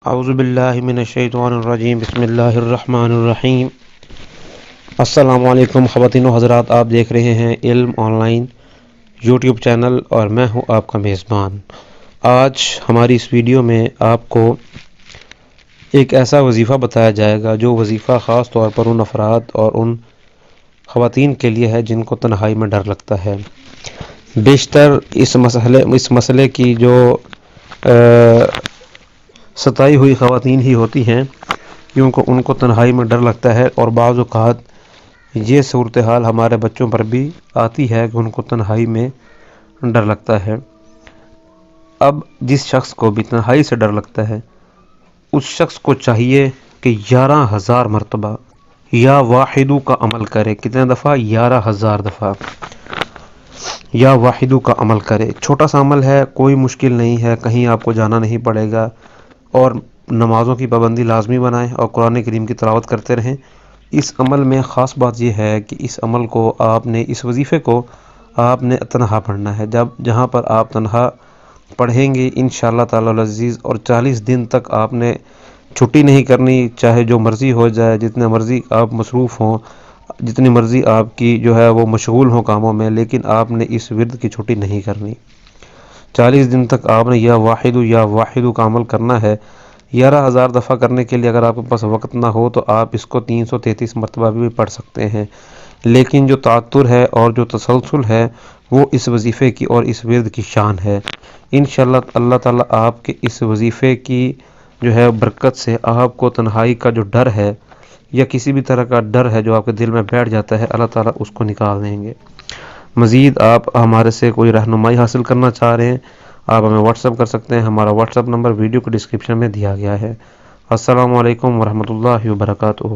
اعوذ باللہ من الشیطان الرجیم بسم اللہ الرحمن الرحیم۔ السلام علیکم خواتین و حضرات، آپ دیکھ رہے ہیں علم آن لائن یوٹیوب چینل اور میں ہوں آپ کا میزبان۔ آج ہماری اس ویڈیو میں آپ کو ایک ایسا وظیفہ بتایا جائے گا جو وظیفہ خاص طور پر ان افراد اور ان خواتین کے لیے ہے جن کو تنہائی میں ڈر لگتا ہے۔ بیشتر اس مسئلے کی جو ستائی ہوئی خواتین ہی ہوتی ہیں کیونکہ ان کو تنہائی میں ڈر لگتا ہے، اور بعض اوقات یہ صورتحال ہمارے بچوں پر بھی آتی ہے کہ ان کو تنہائی میں ڈر لگتا ہے۔ اب جس شخص کو بھی تنہائی سے ڈر لگتا ہے اس شخص کو چاہیے کہ 11,000 مرتبہ یا واحدو کا عمل کرے۔ کتنے دفعہ؟ 11,000 دفعہ یا واحدو کا عمل کرے۔ چھوٹا سا عمل ہے، کوئی مشکل نہیں ہے، کہیں آپ کو جانا نہیں پڑے گا، اور نمازوں کی پابندی لازمی بنائیں اور قرآن کریم کی تلاوت کرتے رہیں۔ اس عمل میں خاص بات یہ ہے کہ اس عمل کو آپ نے، اس وظیفے کو آپ نے تنہا پڑھنا ہے۔ جہاں پر آپ تنہا پڑھیں گے انشاءاللہ تعالی العزیز، اور 40 دن تک آپ نے چھٹی نہیں کرنی، چاہے جو مرضی ہو جائے، جتنے مرضی آپ مصروف ہوں، جتنی مرضی آپ کی جو ہے وہ مشغول ہوں کاموں میں، لیکن آپ نے اس ورد کی چھٹی نہیں کرنی۔ 40 دن تک آپ نے یا واحدو کا عمل کرنا ہے۔ 11,000 دفعہ کرنے کے لیے اگر آپ کے پاس وقت نہ ہو تو آپ اس کو 333 مرتبہ بھی پڑھ سکتے ہیں، لیکن جو تعطر ہے اور جو تسلسل ہے وہ اس وظیفے کی اور اس ورد کی شان ہے۔ انشاءاللہ اللہ تعالیٰ آپ کے اس وظیفے کی جو ہے برکت سے آپ کو تنہائی کا جو ڈر ہے یا کسی بھی طرح کا ڈر ہے جو آپ کے دل میں بیٹھ جاتا ہے، اللہ تعالیٰ اس کو نکال دیں گے۔ مزید آپ ہمارے سے کوئی رہنمائی حاصل کرنا چاہ رہے ہیں، آپ ہمیں واٹس ایپ کر سکتے ہیں۔ ہمارا واٹس ایپ نمبر ویڈیو کے ڈسکرپشن میں دیا گیا ہے۔ السلام علیکم ورحمۃ اللہ وبرکاتہ۔